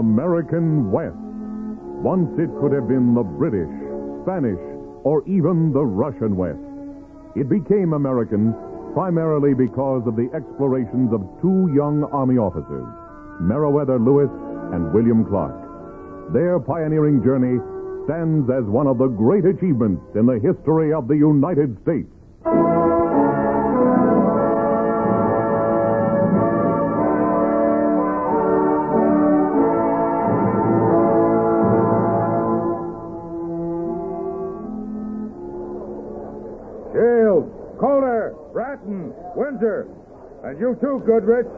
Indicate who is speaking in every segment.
Speaker 1: American West. Once it could have been the British, Spanish, or even the Russian West. It became American primarily because of the explorations of two young Army officers, Meriwether Lewis and William Clark. Their pioneering journey stands as one of the great achievements in the history of the United States.
Speaker 2: Calder, Bratton, Windsor, and you too, Goodrich.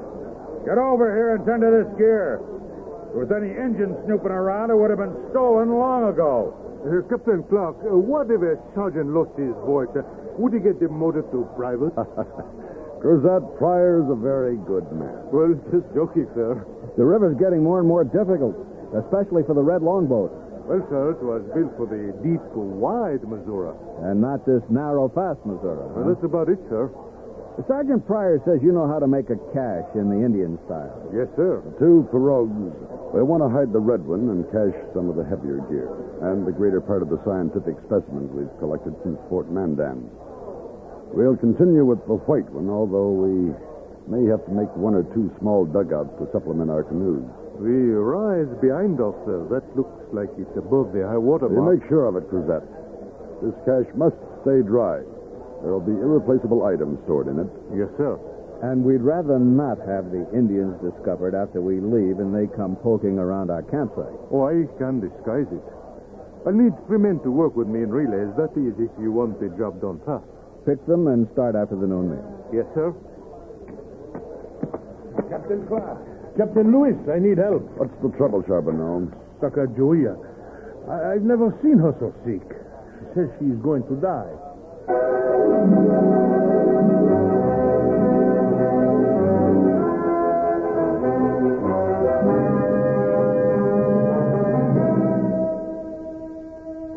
Speaker 2: Get over here and tend to this gear. If there was any engine snooping around, it would have been stolen long ago.
Speaker 3: Captain Clark, what if a sergeant lost his voice? Would he get demoted to private?
Speaker 4: Cruzat Pryor's a very good man.
Speaker 3: Well, just joking, sir.
Speaker 4: The river's getting more and more difficult, especially for the red longboat.
Speaker 3: Well, sir, it was built for the deep, wide Missouri.
Speaker 4: And not this narrow, fast Missouri.
Speaker 3: Well, that's about it, sir.
Speaker 4: Sergeant Pryor says you know how to make a cache in the Indian style.
Speaker 3: Yes, sir.
Speaker 5: The two pirogues, they want to hide the red one and cache some of the heavier gear and the greater part of the scientific specimens we've collected since Fort Mandan. We'll continue with the white one, although we may have to make one or two small dugouts to supplement our canoes.
Speaker 3: We rise behind us, sir. That looks like it's above the high water
Speaker 5: You
Speaker 3: mark.
Speaker 5: make sure of it, Cruzat. This cache must stay dry. There'll be irreplaceable items stored in it.
Speaker 3: Yes, sir.
Speaker 4: And we'd rather not have the Indians discovered after we leave and they come poking around our campsite.
Speaker 3: Oh, I can disguise it. I'll need 3 men to work with me in relays. That is, if you want the job done fast.
Speaker 4: Pick them and start after the noon meal.
Speaker 3: Yes, sir.
Speaker 2: Captain Clark. Captain Lewis, I need help.
Speaker 5: What's the trouble, Charbonneau?
Speaker 2: Sacagawea. I've never seen her so sick. She says she's going to die.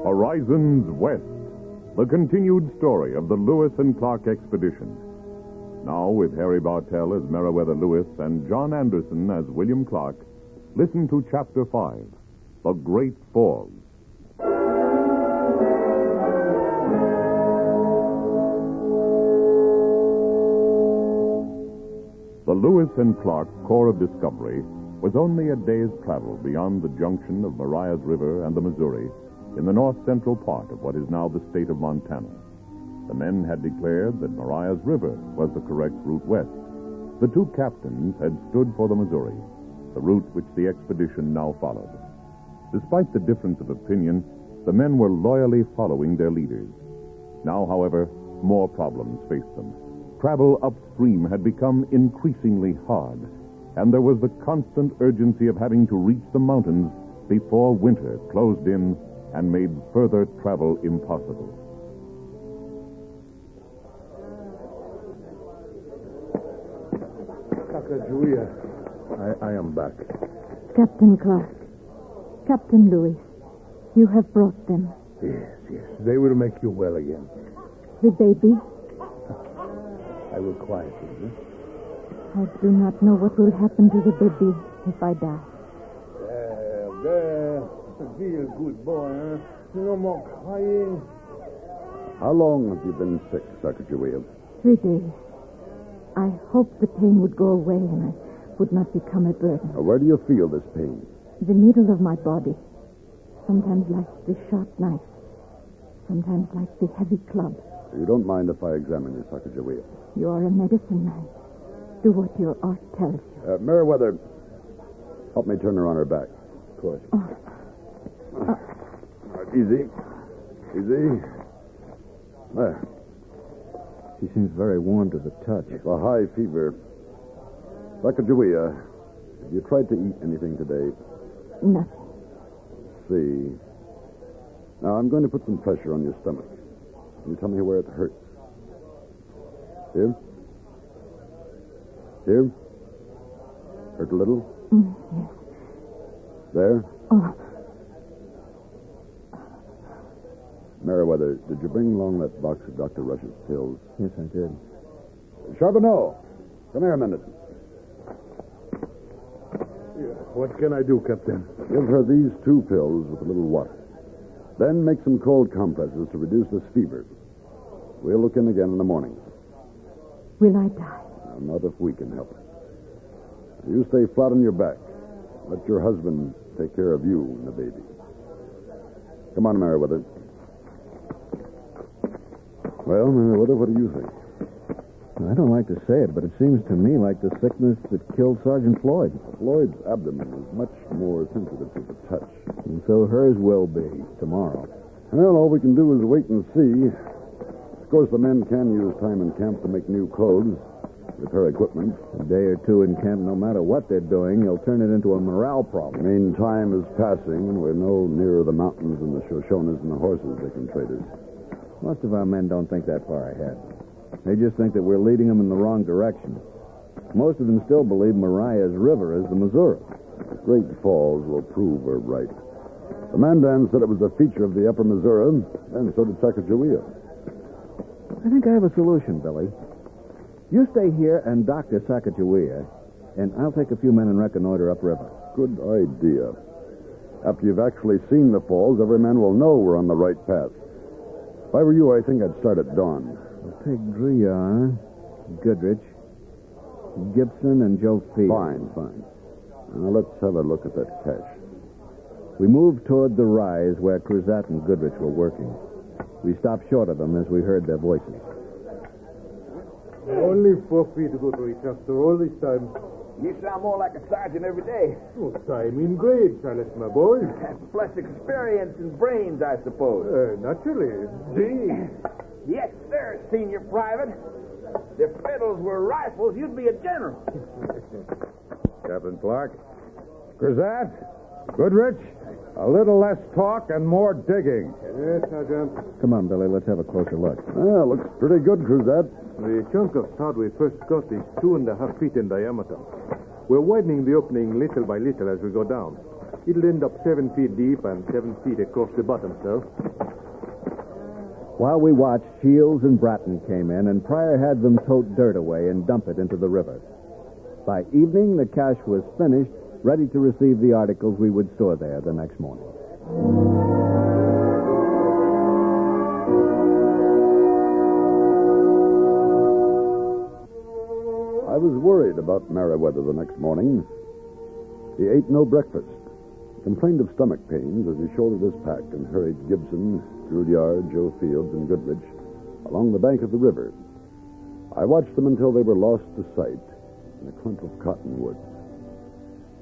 Speaker 1: Horizons West, the continued story of the Lewis and Clark expedition. Now, with Harry Bartell as Meriwether Lewis and John Anderson as William Clark, listen to Chapter 5, The Great Falls. The Lewis and Clark Corps of Discovery was only a day's travel beyond the junction of Marias River and the Missouri in the north-central part of what is now the state of Montana. The men had declared that Marias River was the correct route west. The two captains had stood for the Missouri, the route which the expedition now followed. Despite the difference of opinion, the men were loyally following their leaders. Now, however, more problems faced them. Travel upstream had become increasingly hard, and there was the constant urgency of having to reach the mountains before winter closed in and made further travel impossible.
Speaker 2: Sacagawea, I am back.
Speaker 6: Captain Clark, Captain Lewis, you have brought them.
Speaker 2: Yes. They will make you well again.
Speaker 6: The baby?
Speaker 2: I will quiet you.
Speaker 6: I do not know what will happen to the baby if I die.
Speaker 2: There. Be a good boy, huh? No more crying.
Speaker 5: How long have you been sick, Sacagawea?
Speaker 6: 3 days. I hoped the pain would go away and I would not become a burden.
Speaker 5: Where do you feel this pain?
Speaker 6: The needle of my body. Sometimes like the sharp knife. Sometimes like the heavy club.
Speaker 5: You don't mind if I examine you, Sacagawea?
Speaker 6: You are a medicine man. Do what your art tells you.
Speaker 5: Meriwether, help me turn her on her back.
Speaker 2: Of course.
Speaker 5: Easy. There.
Speaker 4: She seems very warm to the touch.
Speaker 5: A high fever. Sacagawea, have you tried to eat anything today?
Speaker 6: Nothing.
Speaker 5: See. Now, I'm going to put some pressure on your stomach. Can you tell me where it hurts? Here? Hurt a little?
Speaker 6: Yes.
Speaker 5: There?
Speaker 6: Oh.
Speaker 5: Meriwether, did you bring along that box of Dr. Rush's pills?
Speaker 4: Yes, I did.
Speaker 5: Charbonneau, come here a minute.
Speaker 2: Here.
Speaker 3: What can I do, Captain?
Speaker 5: Give her these 2 pills with a little water. Then make some cold compresses to reduce this fever. We'll look in again in the morning.
Speaker 6: Will I die?
Speaker 5: Not if we can help it. You stay flat on your back. Let your husband take care of you and the baby. Come on, Meriwether. Well, Meriwether, what do you think?
Speaker 4: I don't like to say it, but it seems to me like the sickness that killed Sergeant Floyd.
Speaker 5: Floyd's abdomen is much more sensitive to the touch.
Speaker 4: And so hers will be tomorrow.
Speaker 5: Well, all we can do is wait and see. Of course, the men can use time in camp to make new clothes, repair equipment.
Speaker 4: A day or 2 in camp, no matter what they're doing, they'll turn it into a morale problem.
Speaker 5: I mean, time is passing, and we're no nearer the mountains and the Shoshonas and the horses they can trade us.
Speaker 4: Most of our men don't think that far ahead. They just think that we're leading them in the wrong direction. Most of them still believe Mariah's River is the Missouri.
Speaker 5: The Great Falls will prove we're right. The Mandan said it was a feature of the upper Missouri, and so did Sacagawea.
Speaker 4: I think I have a solution, Billy. You stay here and doctor Sacagawea, and I'll take a few men and reconnoiter upriver.
Speaker 5: Good idea. After you've actually seen the falls, every man will know we're on the right path. If I were you, I think I'd start at dawn.
Speaker 4: We'll take Dryar, Goodrich, Gibson, and Joe Field.
Speaker 5: Fine. Now let's have a look at that cache.
Speaker 4: We moved toward the rise where Cruzat and Goodrich were working. We stopped short of them as we heard their voices.
Speaker 3: Only 4 feet ago to reach after all this time.
Speaker 7: You sound more like a sergeant every day.
Speaker 3: Oh, time in grade, Silas, my boy.
Speaker 7: Plus experience and brains, I suppose.
Speaker 3: Naturally. Gee.
Speaker 7: Yes, sir, Senior Private. If fiddles were rifles, you'd be a general.
Speaker 2: Captain Clark. Cruzat, Goodrich, a little less talk and more digging.
Speaker 3: Yes, Sergeant.
Speaker 4: Come on, Billy, let's have a closer look.
Speaker 5: Well, looks pretty good, Cruzat.
Speaker 3: The chunk of sod we first got is 2.5 feet in diameter. We're widening the opening little by little as we go down. It'll end up 7 feet deep and 7 feet across the bottom, sir.
Speaker 4: While we watched, Shields and Bratton came in, and Pryor had them tote dirt away and dump it into the river. By evening, the cache was finished, ready to receive the articles we would store there the next morning.
Speaker 5: I was worried about Meriwether the next morning. He ate no breakfast, complained of stomach pains as he shouldered his pack and hurried Gibson, Dryar, Joe Fields, and Goodrich along the bank of the river. I watched them until they were lost to sight in a clump of cottonwoods.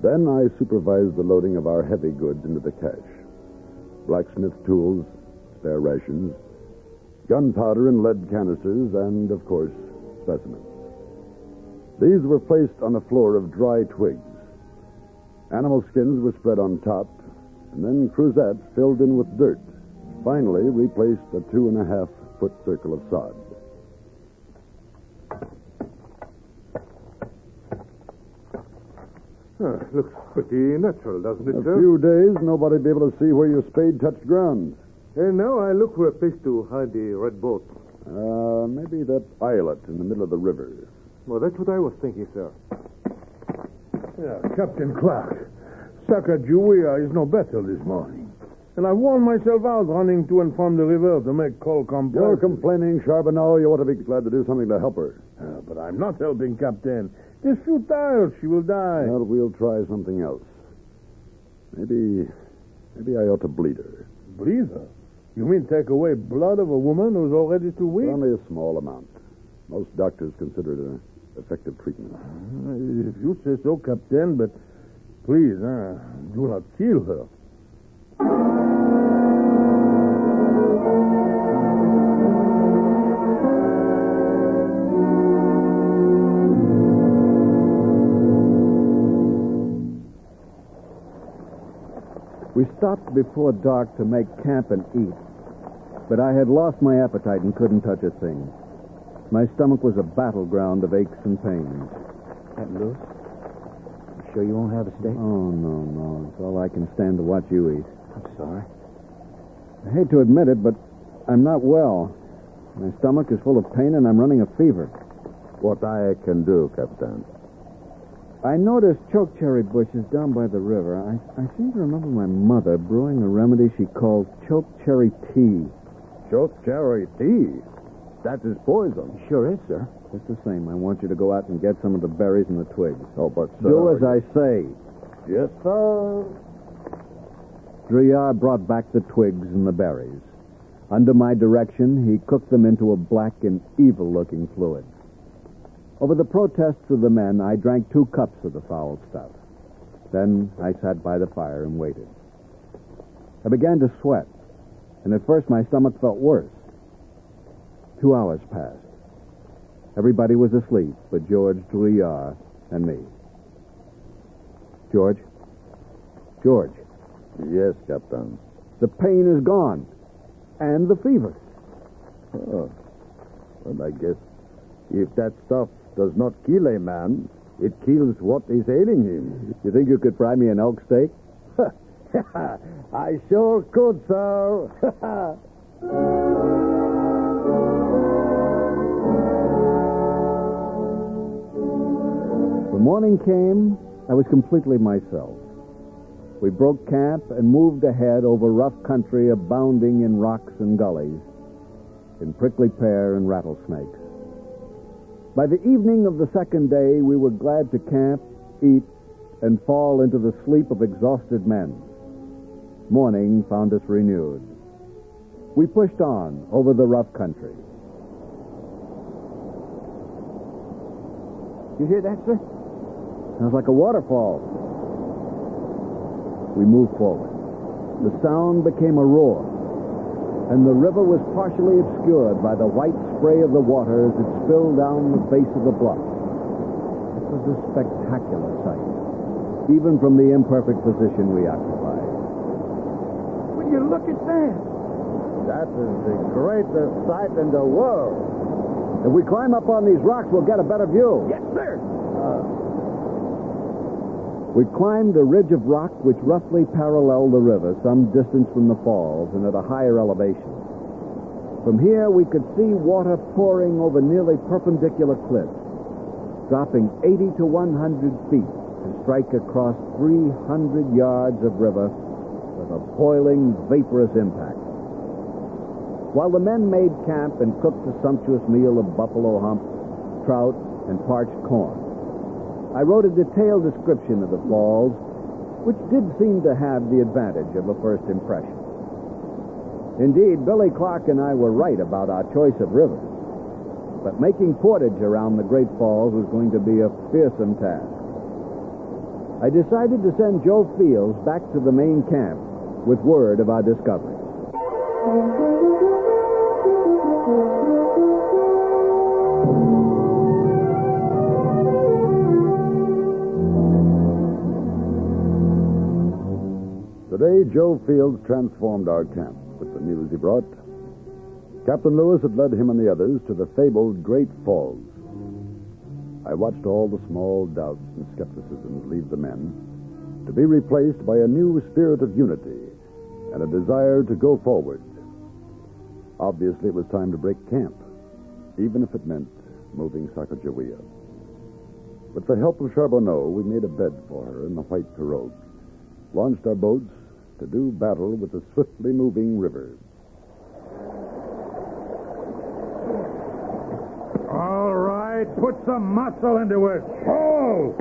Speaker 5: Then I supervised the loading of our heavy goods into the cache. Blacksmith tools, spare rations, gunpowder and lead canisters, and, of course, specimens. These were placed on a floor of dry twigs. Animal skins were spread on top, and then Cruzat filled in with dirt. Finally, replaced a 2.5-foot circle of sod.
Speaker 3: Looks pretty natural, doesn't it,
Speaker 5: In
Speaker 3: sir?
Speaker 5: a few days, nobody'd be able to see where your spade touched ground.
Speaker 3: And now I look for a place to hide the red boat.
Speaker 5: Maybe that islet in the middle of the river.
Speaker 3: Well, that's what I was thinking, sir.
Speaker 8: Yeah, Captain Clark. Sacagawea is no better this morning. And I worn myself out running to and from the river to make coal compresses.
Speaker 5: You're complaining, Charbonneau. You ought to be glad to do something to help her.
Speaker 8: But I'm not helping, Captain. It is futile. She will die.
Speaker 5: Well, we'll try something else. Maybe I ought to bleed her.
Speaker 8: Bleed her? You mean take away blood of a woman who's already too weak?
Speaker 5: Only a small amount. Most doctors consider it an effective treatment.
Speaker 8: If you say so, Captain, but please, do not kill her.
Speaker 4: We stopped before dark to make camp and eat, but I had lost my appetite and couldn't touch a thing. My stomach was a battleground of aches and pains.
Speaker 7: Captain Lewis, you sure you won't have a steak?
Speaker 4: Oh, no. It's all I can stand to watch you eat.
Speaker 7: I'm sorry.
Speaker 4: I hate to admit it, but I'm not well. My stomach is full of pain, and I'm running a fever.
Speaker 5: What I can do, Captain.
Speaker 4: I noticed chokecherry bushes down by the river. I seem to remember my mother brewing a remedy she called chokecherry tea.
Speaker 5: Chokecherry tea? That is poison.
Speaker 4: Sure is, sir. Just the same, I want you to go out and get some of the berries and the twigs.
Speaker 5: Oh, but, sir...
Speaker 4: Do as I say.
Speaker 5: Yes, sir.
Speaker 4: Dreyar brought back the twigs and the berries. Under my direction, he cooked them into a black and evil-looking fluid. Over the protests of the men, I drank 2 cups of the foul stuff. Then I sat by the fire and waited. I began to sweat, and at first my stomach felt worse. 2 hours passed. Everybody was asleep but George Dreyar and me. George? George.
Speaker 5: Yes, Captain.
Speaker 4: The pain is gone. And the fever.
Speaker 5: Oh. Well, I guess if that stuff does not kill a man, it kills what is ailing him.
Speaker 4: You think you could fry me an elk steak?
Speaker 5: I sure could, sir.
Speaker 4: When morning came, I was completely myself. We broke camp and moved ahead over rough country abounding in rocks and gullies, in prickly pear and rattlesnakes. By the evening of the second day, we were glad to camp, eat, and fall into the sleep of exhausted men. Morning found us renewed. We pushed on over the rough country. You hear that, sir? Sounds like a waterfall. We moved forward. The sound became a roar, and the river was partially obscured by the white spray of the water as it spilled down the face of the bluff. It was a spectacular sight, even from the imperfect position we occupied.
Speaker 7: Will you look at that?
Speaker 5: That is the greatest sight in the world.
Speaker 4: If we climb up on these rocks, we'll get a better view.
Speaker 7: Yes, sir.
Speaker 4: We climbed a ridge of rock which roughly paralleled the river some distance from the falls and at a higher elevation. From here, we could see water pouring over nearly perpendicular cliffs, dropping 80 to 100 feet to strike across 300 yards of river with a boiling, vaporous impact. While the men made camp and cooked a sumptuous meal of buffalo hump, trout, and parched corn, I wrote a detailed description of the falls, which did seem to have the advantage of a first impression. Indeed, Billy Clark and I were right about our choice of rivers, but making portage around the Great Falls was going to be a fearsome task. I decided to send Joe Fields back to the main camp with word of our discovery.
Speaker 5: Today, Joe Fields transformed our camp with the news he brought. Captain Lewis had led him and the others to the fabled Great Falls. I watched all the small doubts and skepticisms leave the men, to be replaced by a new spirit of unity and a desire to go forward. Obviously, it was time to break camp, even if it meant moving Sacagawea. With the help of Charbonneau, we made a bed for her in the white pirogue, launched our boats to do battle with the swiftly moving river.
Speaker 2: All right, put some muscle into it. Pull!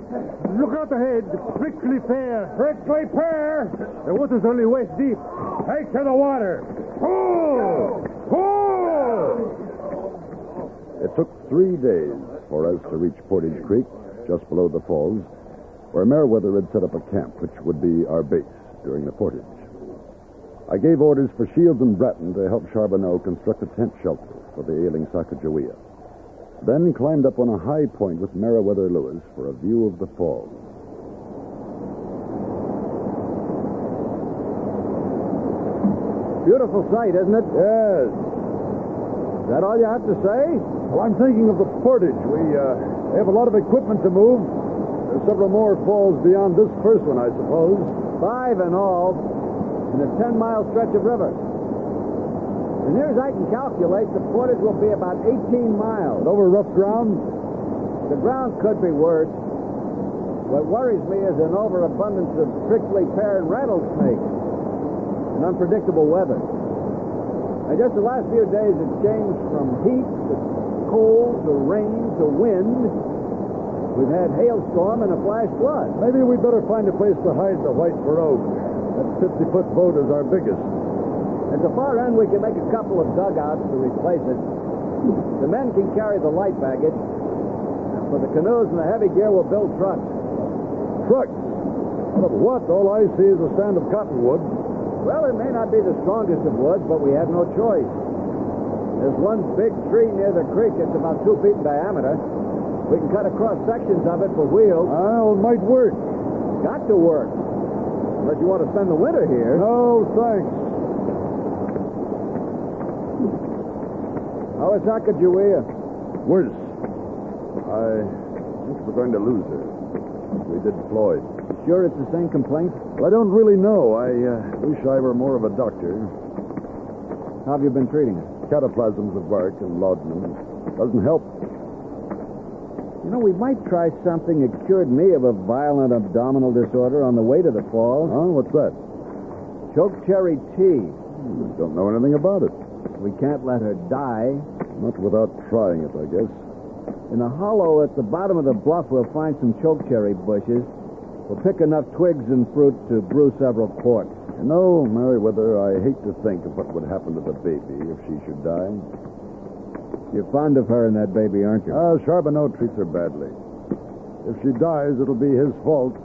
Speaker 8: Look out ahead. Prickly pear.
Speaker 2: Prickly pear!
Speaker 8: The water's only waist deep.
Speaker 2: Take to the water. Pull! Pull!
Speaker 5: It took 3 days for us to reach Portage Creek, just below the falls, where Meriwether had set up a camp, which would be our base during the portage. I gave orders for Shields and Bratton to help Charbonneau construct a tent shelter for the ailing Sacagawea. Then climbed up on a high point with Meriwether Lewis for a view of the falls.
Speaker 4: Beautiful sight, isn't it?
Speaker 5: Yes.
Speaker 4: Is that all you have to say?
Speaker 5: Well, I'm thinking of the portage. We have a lot of equipment to move. There's several more falls beyond this first one, I suppose.
Speaker 4: 5 in all, in a 10-mile stretch of river. As near as I can calculate, the portage will be about 18 miles.
Speaker 5: And over rough ground?
Speaker 4: The ground could be worse. What worries me is an overabundance of prickly pear and rattlesnakes and unpredictable weather. And just the last few days, it's changed from heat to cold to rain to wind. We've had hailstorm and a flash flood.
Speaker 5: Maybe we'd better find a place to hide the white pirogue. That 50-foot boat is our biggest.
Speaker 4: At the far end, we can make a couple of dugouts to replace it. The men can carry the light baggage. And for the canoes and the heavy gear, we'll build trucks.
Speaker 5: Trucks? Out of what? All I see is a stand of cottonwood.
Speaker 4: Well, it may not be the strongest of woods, but we have no choice. There's one big tree near the creek that's about 2 feet in diameter. We can cut across sections of it for wheels.
Speaker 5: Well, it might work.
Speaker 4: Got to work. Unless you want to spend the winter here.
Speaker 5: No, thanks.
Speaker 4: How is Sacagawea?
Speaker 5: Worse. I think we're going to lose her. We did Floyd.
Speaker 4: Sure it's the same complaint?
Speaker 5: Well, I don't really know. I wish I were more of a doctor.
Speaker 4: How have you been treating her?
Speaker 5: Cataplasms of bark and laudanum. Doesn't help.
Speaker 4: You know, we might try something that cured me of a violent abdominal disorder on the way to the falls.
Speaker 5: Huh? What's that?
Speaker 4: Chokecherry tea.
Speaker 5: Don't know anything about it.
Speaker 4: We can't let her die.
Speaker 5: Not without trying it, I guess.
Speaker 4: In a hollow at the bottom of the bluff, we'll find some chokecherry bushes. We'll pick enough twigs and fruit to brew several quarts.
Speaker 5: You know, Meriwether, I hate to think of what would happen to the baby if she should die.
Speaker 4: You're fond of her and that baby, aren't you?
Speaker 5: Charbonneau treats her badly. If she dies, it'll be his fault.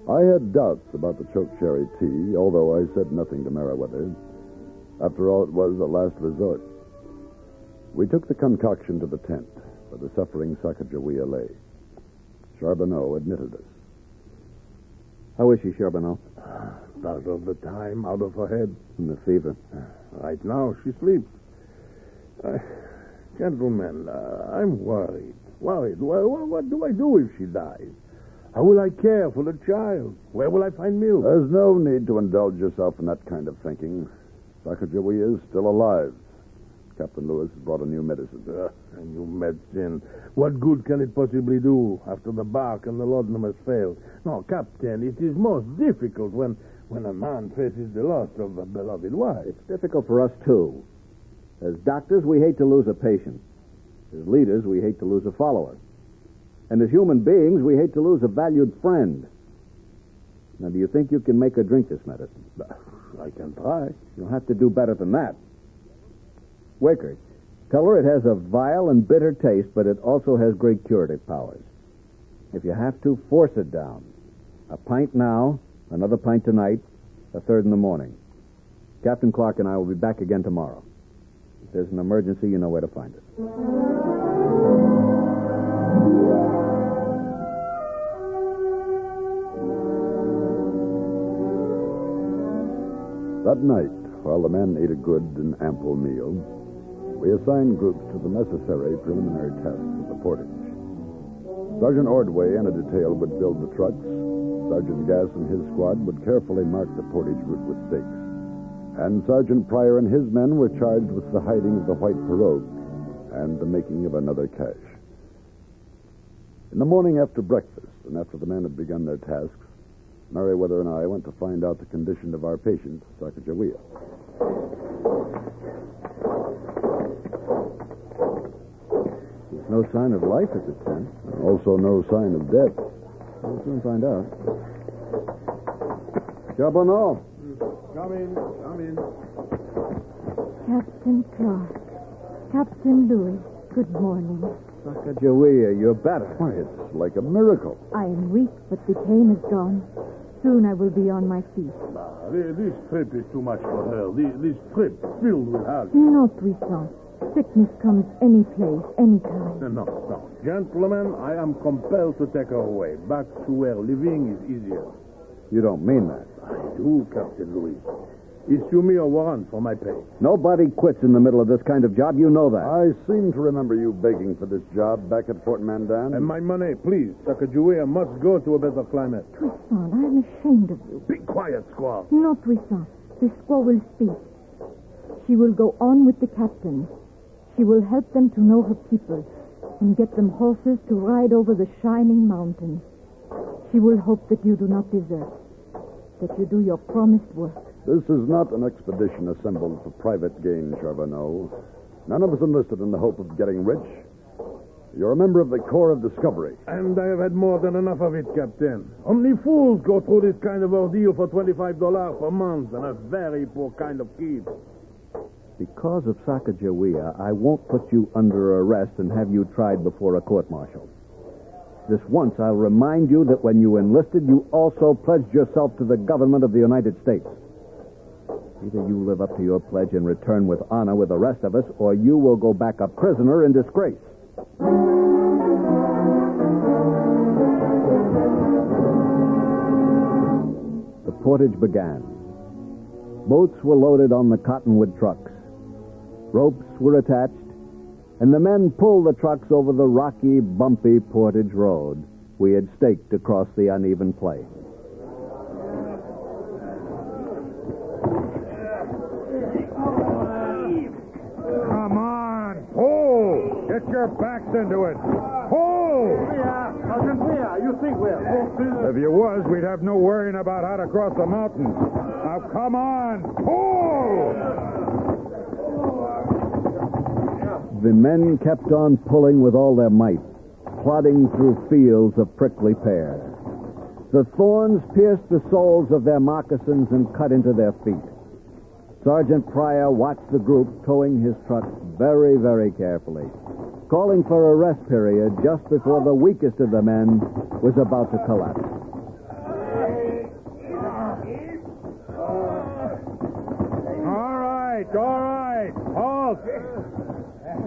Speaker 5: I had doubts about the chokecherry tea, although I said nothing to Meriwether. After all, it was a last resort. We took the concoction to the tent, where the suffering Sacagawea lay. Charbonneau admitted us.
Speaker 4: How is she, Charbonneau?
Speaker 8: Out of the time, out of her head.
Speaker 4: In the fever.
Speaker 8: Right now, she sleeps. Gentlemen, I'm worried. Worried. What do I do if she dies? How will I care for the child? Where will I find milk?
Speaker 5: There's no need to indulge yourself in that kind of thinking. Sacagawea is still alive. Captain Lewis has brought a new medicine.
Speaker 8: A new medicine. What good can it possibly do after the bark and the laudanum has failed? No, Captain, it is most difficult when a man faces the loss of a beloved wife.
Speaker 4: It's difficult for us, too. As doctors, we hate to lose a patient. As leaders, we hate to lose a follower. And as human beings, we hate to lose a valued friend. Now, do you think you can make her drink this medicine?
Speaker 8: I can try.
Speaker 4: You'll have to do better than that. Wakert, tell her it has a vile and bitter taste, but it also has great curative powers. If you have to, force it down. A pint now, another pint tonight, a third in the morning. Captain Clark and I will be back again tomorrow. If there's an emergency, you know where to find us.
Speaker 5: That night, while the men ate a good and ample meal, we assigned groups to the necessary preliminary tasks of the portage. Sergeant Ordway and a detail would build the trucks. Sergeant Gass and his squad would carefully mark the portage route with stakes. And Sergeant Pryor and his men were charged with the hiding of the white pirogue and the making of another cache. In the morning after breakfast, and after the men had begun their tasks, Meriwether and I went to find out the condition of our patient, Sacagawea.
Speaker 4: There's no sign of life at the tent.
Speaker 5: Also no sign of death.
Speaker 4: We'll soon find out. Charbonneau.
Speaker 8: Come in.
Speaker 6: Captain Clark. Captain Lewis, good morning.
Speaker 4: Sacagawea, you're better.
Speaker 5: Why, it's like a miracle.
Speaker 6: I am weak, but the pain is gone. Soon I will be on my feet.
Speaker 8: This trip is too much for her. This trip filled with hell.
Speaker 6: No, Toussaint. Sickness comes any place, any time.
Speaker 8: No. Gentlemen, I am compelled to take her away, back to where living is easier.
Speaker 4: You don't mean that.
Speaker 8: I do, Captain Louis. Issue me a warrant for my pay.
Speaker 4: Nobody quits in the middle of this kind of job. You know that.
Speaker 5: I seem to remember you begging for this job back at Fort Mandan.
Speaker 8: And my money, please. Sacagawea must go to a better climate.
Speaker 6: Toussaint, I am ashamed of you.
Speaker 8: Be quiet, squaw.
Speaker 6: No, Toussaint. The squaw will speak. She will go on with the captain. She will help them to know her people and get them horses to ride over the shining mountains. She will hope that you do not desert, that you do your promised work.
Speaker 5: This is not an expedition assembled for private gain, Charbonneau. None of us enlisted in the hope of getting rich. You're a member of the Corps of Discovery.
Speaker 8: And I have had more than enough of it, Captain. Only fools go through this kind of ordeal for $25 per month and a very poor kind of keep.
Speaker 4: Because of Sacagawea, I won't put you under arrest and have you tried before a court-martial. This once, I'll remind you that when you enlisted, you also pledged yourself to the government of the United States. Either you live up to your pledge and return with honor with the rest of us, or you will go back a prisoner in disgrace. The portage began. Boats were loaded on the cottonwood trucks. Ropes were attached, and the men pulled the trucks over the rocky, bumpy portage road we had staked across the uneven plain.
Speaker 2: Come on, pull! Get your backs into it. Pull!
Speaker 3: You think we're
Speaker 2: If you was, we'd have no worrying about how to cross the mountains. Now, come on, pull!
Speaker 4: The men kept on pulling with all their might, plodding through fields of prickly pear. The thorns pierced the soles of their moccasins and cut into their feet. Sergeant Pryor watched the group towing his truck very, very carefully, calling for a rest period just before the weakest of the men was about to collapse.
Speaker 2: All right, halt!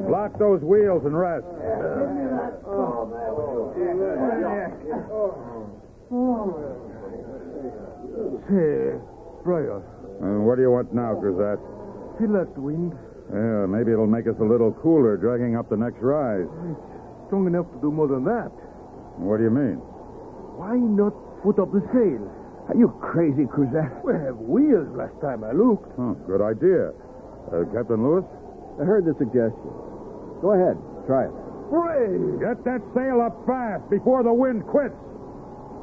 Speaker 2: Lock those wheels and rest.
Speaker 3: Say, Pryor,
Speaker 2: What do you want now, Cruzat?
Speaker 3: feel that wind?
Speaker 2: Yeah, maybe it'll make us a little cooler dragging up the next rise.
Speaker 3: It's strong enough to do more than that.
Speaker 2: What do you mean?
Speaker 3: Why not put up the sail?
Speaker 7: Are you crazy, Cruzat?
Speaker 3: We have wheels last time I looked.
Speaker 2: Huh, good idea. Captain Lewis?
Speaker 4: I heard the suggestion. Go ahead, try it.
Speaker 3: Hooray!
Speaker 2: Get that sail up fast before the wind quits.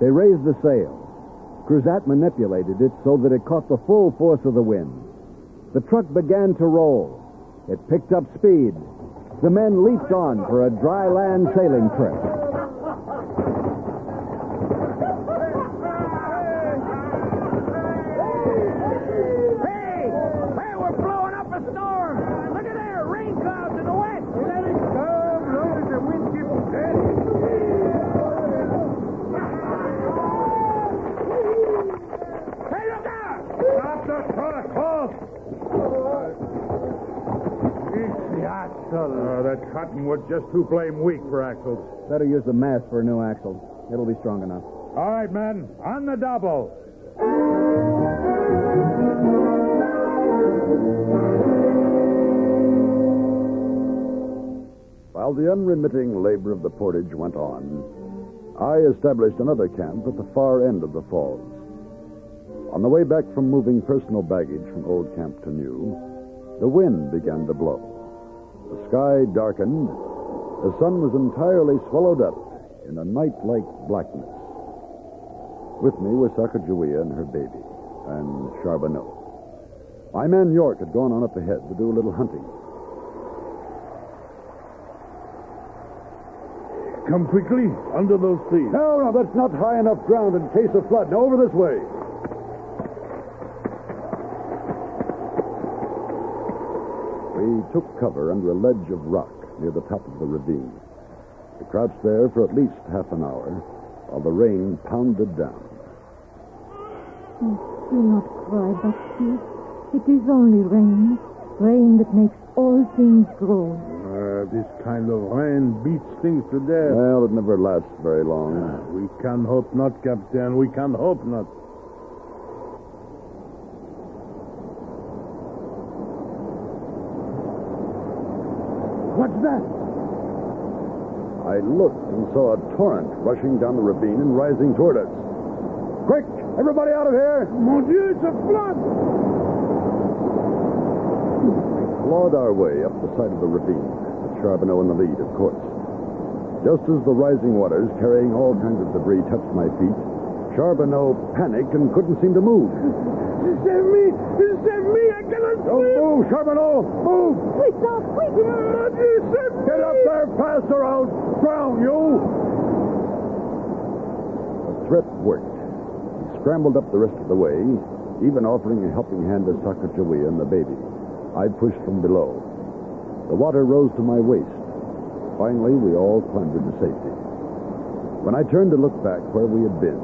Speaker 4: They raised the sail. Cruzat manipulated it so that it caught the full force of the wind. The truck began to roll. It picked up speed. The men leaped on for a dry land sailing trip.
Speaker 7: Hey! Hey, we're blowing up a storm! Look at there, rain clouds in the west! Let it come, long as the wind keeps steady. Hey, look out!
Speaker 2: Stop the truck! Halt! That cottonwood's just too blame weak for axles.
Speaker 4: Better use the mast for a new axle. It'll be strong enough.
Speaker 2: All right, men, on the double.
Speaker 5: While the unremitting labor of the portage went on, I established another camp at the far end of the falls. On the way back from moving personal baggage from old camp to new, the wind began to blow. The sky darkened. The sun was entirely swallowed up in a night-like blackness. With me were Sacagawea and her baby, and Charbonneau. My man York had gone on up ahead to do a little hunting.
Speaker 8: Come quickly, under those trees.
Speaker 5: No, that's not high enough ground in case of flood. Now, over this way. We took cover under a ledge of rock near the top of the ravine. We crouched there for at least half an hour while the rain pounded down.
Speaker 6: Oh, do not cry, Baptiste. It is only rain. Rain that makes all things grow.
Speaker 8: This kind of rain beats things to death.
Speaker 5: Well, it never lasts very long.
Speaker 8: We can hope not, Captain. We can hope not.
Speaker 3: What's that?
Speaker 5: I looked and saw a torrent rushing down the ravine and rising toward us. Quick! Everybody out of here!
Speaker 8: Mon Dieu, it's a flood!
Speaker 5: clawed our way up the side of the ravine, with Charbonneau in the lead, of course. Just as the rising waters, carrying all kinds of debris, touched my feet, Charbonneau panicked and couldn't seem to move.
Speaker 8: Save me! Save me! I cannot
Speaker 2: Don't move, Charbonneau! Move!
Speaker 6: Quick, now, quick!
Speaker 2: Get up there fast or I'll drown you!
Speaker 5: The threat worked. He scrambled up the rest of the way, even offering a helping hand to Sacagawea and the baby. I pushed from below. The water rose to my waist. Finally, we all clambered to safety. When I turned to look back where we had been,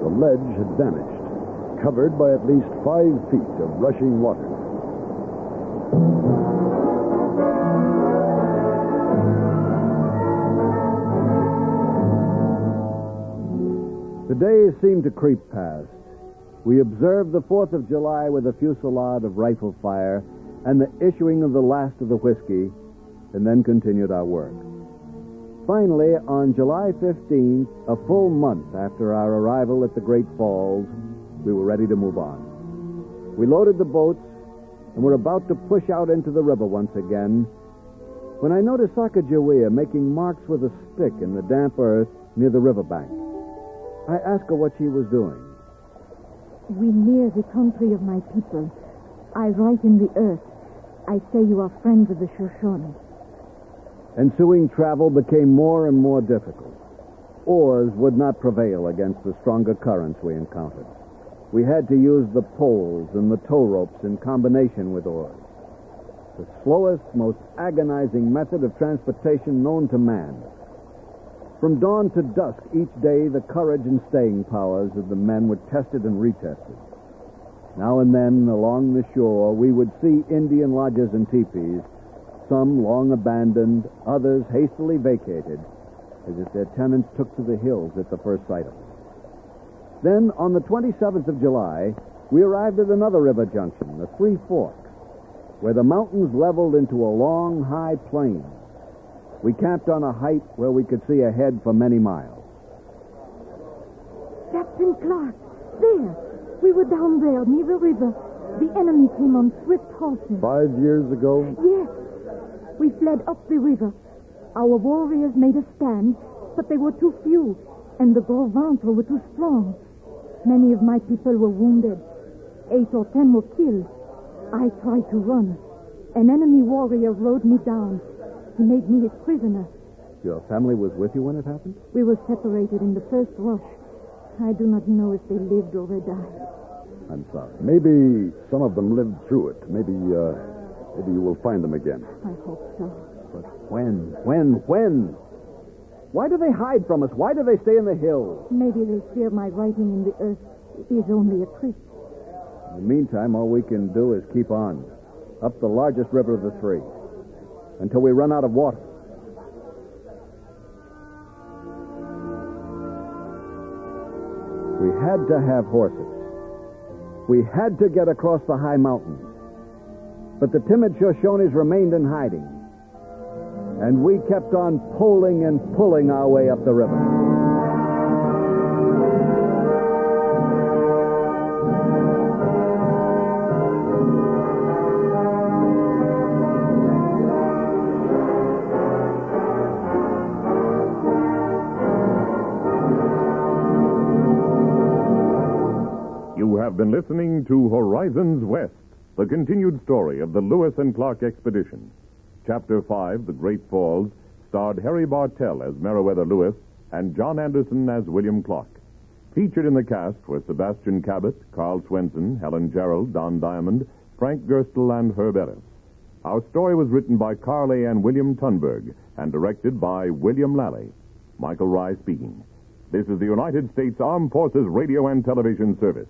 Speaker 5: the ledge had vanished, covered by at least 5 feet of rushing water.
Speaker 4: The days seemed to creep past. We observed the 4th of July with a fusillade of rifle fire and the issuing of the last of the whiskey, and then continued our work. Finally, on July 15th, a full month after our arrival at the Great Falls, we were ready to move on. We loaded the boats and were about to push out into the river once again when I noticed Sacagawea making marks with a stick in the damp earth near the riverbank. I asked her what she was doing.
Speaker 6: We near the country of my people. I write in the earth. I say you are friends of the Shoshone.
Speaker 4: Ensuing travel became more and more difficult. Oars would not prevail against the stronger currents we encountered. We had to use the poles and the tow ropes in combination with oars. The slowest, most agonizing method of transportation known to man. From dawn to dusk each day, the courage and staying powers of the men were tested and retested. Now and then, along the shore, we would see Indian lodges and teepees, some long abandoned, others hastily vacated, as if their tenants took to the hills at the first sight of them. Then, on the 27th of July, we arrived at another river junction, the Three Forks, where the mountains leveled into a long, high plain. We camped on a height where we could see ahead for many miles.
Speaker 6: Captain Clark, there. We were down there near the river. The enemy came on swift horses.
Speaker 5: 5 years ago?
Speaker 6: Yes. We fled up the river. Our warriors made a stand, but they were too few, and the Gros Ventre were too strong. Many of my people were wounded. 8 or 10 were killed. I tried to run. An enemy warrior rode me down. He made me his prisoner.
Speaker 4: Your family was with you when it happened?
Speaker 6: We were separated in the first rush. I do not know if they lived or they died.
Speaker 4: I'm sorry.
Speaker 5: Maybe some of them lived through it. Maybe you will find them again.
Speaker 6: I hope so.
Speaker 4: But when? Why do they hide from us? Why do they stay in the hills?
Speaker 6: Maybe they fear my writing in the earth is only a trick.
Speaker 4: In the meantime, all we can do is keep on, up the largest river of the three, until we run out of water. We had to have horses. We had to get across the high mountains. But the timid Shoshones remained in hiding. And we kept on poling and pulling our way up the river.
Speaker 1: You have been listening to Horizons West, the continued story of the Lewis and Clark expedition. Chapter 5, The Great Falls, starred Harry Bartell as Meriwether Lewis and John Anderson as William Clark. Featured in the cast were Sebastian Cabot, Carl Swenson, Helen Gerald, Don Diamond, Frank Gerstle, and Herb Ellis. Our story was written by Carly and William Tunberg and directed by William Lally. Michael Rye speaking. This is the United States Armed Forces Radio and Television Service.